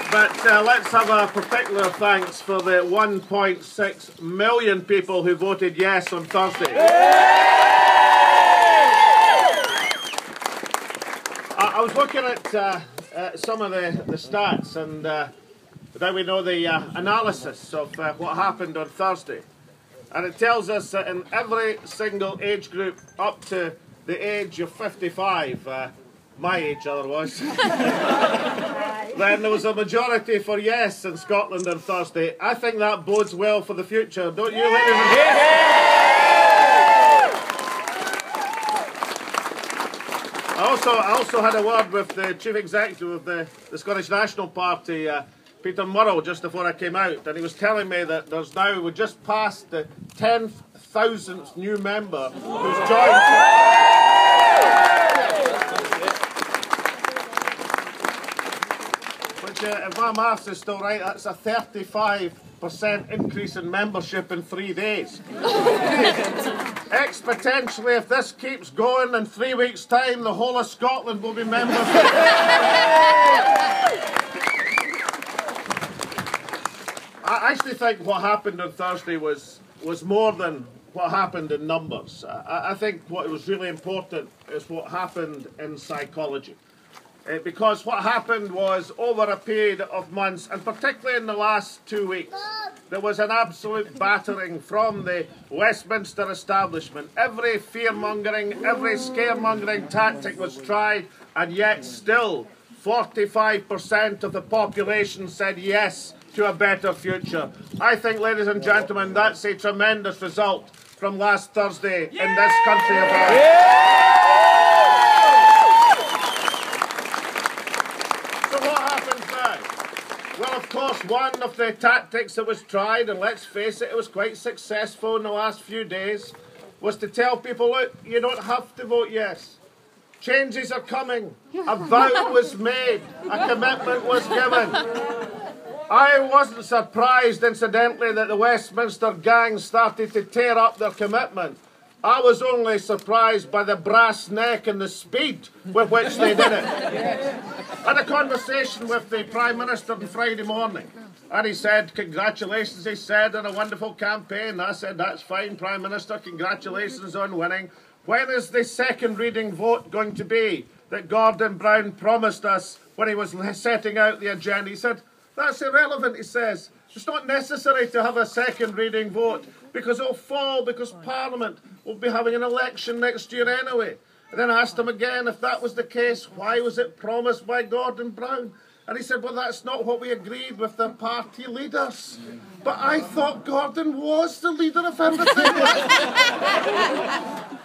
But let's have a particular thanks for the 1.6 million people who voted yes on Thursday. I was looking at some of the stats, and now we know the analysis of what happened on Thursday. And it tells us that in every single age group up to the age of 55, my age otherwise, then there was a majority for yes in Scotland on Thursday. I think that bodes well for the future, don't you, ladies and gentlemen? I also had a word with the Chief Executive of the Scottish National Party, Peter Murrell, just before I came out, and he was telling me that we just passed the 10,000th new member who's joined. Which, if my maths is still right, that's a 35% increase in membership in 3 days. Exponentially, if this keeps going, in 3 weeks' time, the whole of Scotland will be members. I actually think what happened on Thursday was more than what happened in numbers. I think what was really important is what happened in psychology. Because what happened was, over a period of months, and particularly in the last 2 weeks, there was an absolute battering from the Westminster establishment. Every fear-mongering, every scaremongering tactic was tried, and yet still 45% of the population said yes to a better future. I think, ladies and gentlemen, that's a tremendous result from last Thursday in this country of ours. So what happens now? Well, of course, one of the tactics that was tried, and let's face it, it was quite successful in the last few days, was to tell people, look, you don't have to vote yes. Changes are coming. A vow was made. A commitment was given. I wasn't surprised, incidentally, that the Westminster gang started to tear up their commitment. I was only surprised by the brass neck and the speed with which they did it. I had a conversation with the Prime Minister on Friday morning, and he said, congratulations, he said, on a wonderful campaign. I said, that's fine, Prime Minister, congratulations on winning. When is the second reading vote going to be that Gordon Brown promised us when he was setting out the agenda? He said, that's irrelevant, he says. It's not necessary to have a second reading vote because it'll fall, because Parliament will be having an election next year anyway. And then I asked him again, if that was the case, why was it promised by Gordon Brown? And he said, well, that's not what we agreed with the party leaders. But I thought Gordon was the leader of everything.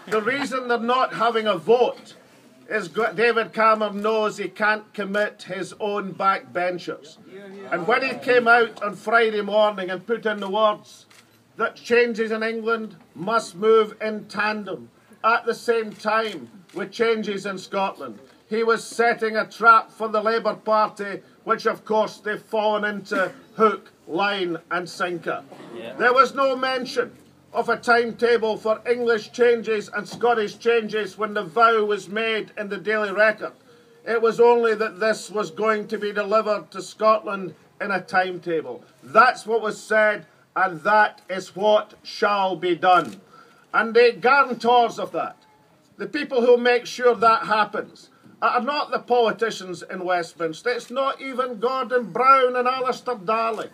The reason they're not having a vote is David Cameron knows he can't commit his own backbenchers. And when he came out on Friday morning and put in the words that changes in England must move in tandem at the same time with changes in Scotland, he was setting a trap for the Labour Party, which of course they've fallen into hook, line and sinker. There was no mention of a timetable for English changes and Scottish changes when the vow was made in the Daily Record. It was only that this was going to be delivered to Scotland in a timetable. That's what was said, and that is what shall be done. And the guarantors of that, the people who make sure that happens, are not the politicians in Westminster. It's not even Gordon Brown and Alistair Darling.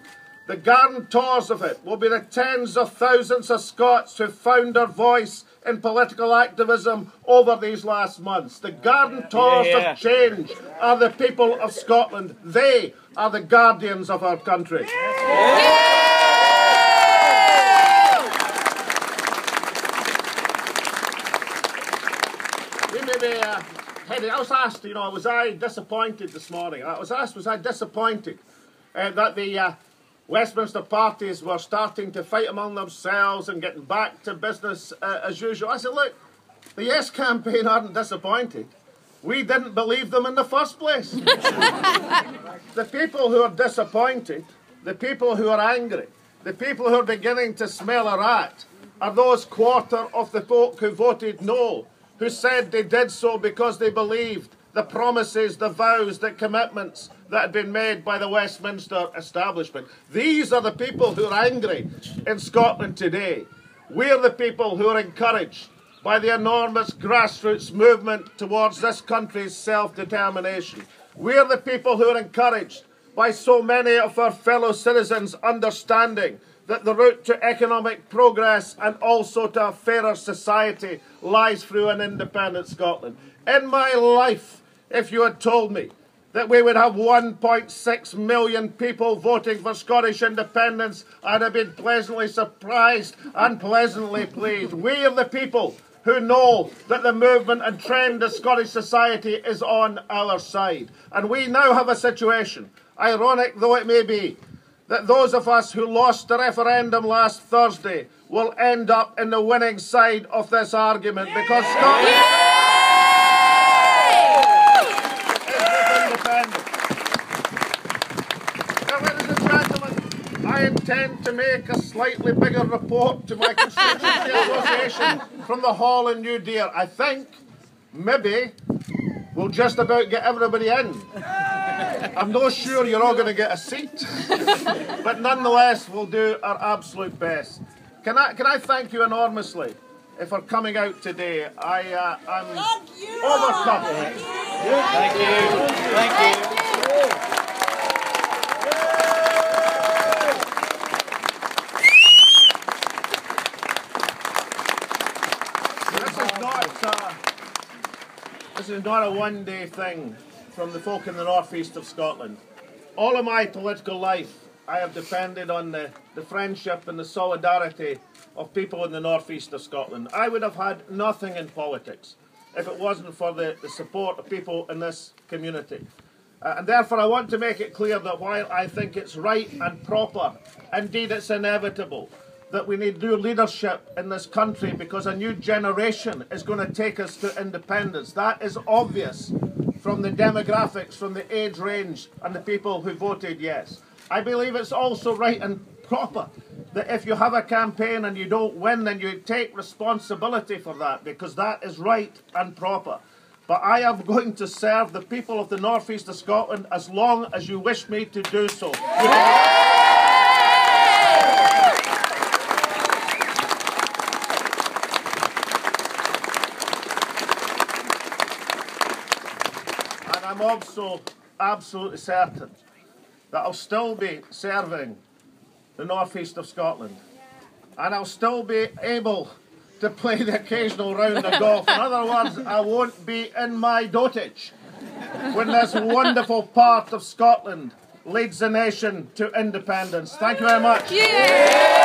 The guarantors of it will be the tens of thousands of Scots who found their voice in political activism over these last months. The guarantors of change are the people of Scotland. They are the guardians of our country. I was asked, was I disappointed this morning? I was asked, was I disappointed that the Westminster parties were starting to fight among themselves and getting back to business as usual? I said, look, the Yes campaign aren't disappointed. We didn't believe them in the first place. The people who are disappointed, the people who are angry, the people who are beginning to smell a rat are those quarter of the folk who voted no, who said they did so because they believed the promises, the vows, the commitments that had been made by the Westminster establishment. These are the people who are angry in Scotland today. We're the people who are encouraged by the enormous grassroots movement towards this country's self-determination. We're the people who are encouraged by so many of our fellow citizens understanding that the route to economic progress and also to a fairer society lies through an independent Scotland. In my life, if you had told me that we would have 1.6 million people voting for Scottish independence, I'd have been pleasantly surprised and pleasantly pleased. We are the people who know that the movement and trend of Scottish society is on our side. And we now have a situation, ironic though it may be, that those of us who lost the referendum last Thursday will end up in the winning side of this argument because Scotland is independent. Now, ladies and gentlemen, I intend to make a slightly bigger report to my constituency association from the hall in New Deer. I think maybe we'll just about get everybody in. I'm not sure you're all going to get a seat, but nonetheless, we'll do our absolute best. Can I thank you enormously for coming out today? I'm overcome. Thank you. Thank you. This is not a one-day thing from the folk in the northeast of Scotland. All of my political life, I have depended on the friendship and the solidarity of people in the northeast of Scotland. I would have had nothing in politics if it wasn't for the support of people in this community. And therefore I want to make it clear that while I think it's right and proper, indeed it's inevitable, that we need new leadership in this country because a new generation is going to take us to independence. That is obvious from the demographics, from the age range and the people who voted yes. I believe it's also right and proper that if you have a campaign and you don't win, then you take responsibility for that because that is right and proper. But I am going to serve the people of the northeast of Scotland as long as you wish me to do so. I'm also absolutely certain that I'll still be serving the northeast of Scotland. And I'll still be able to play the occasional round of golf. In other words, I won't be in my dotage when this wonderful part of Scotland leads the nation to independence. Thank you very much. Yeah.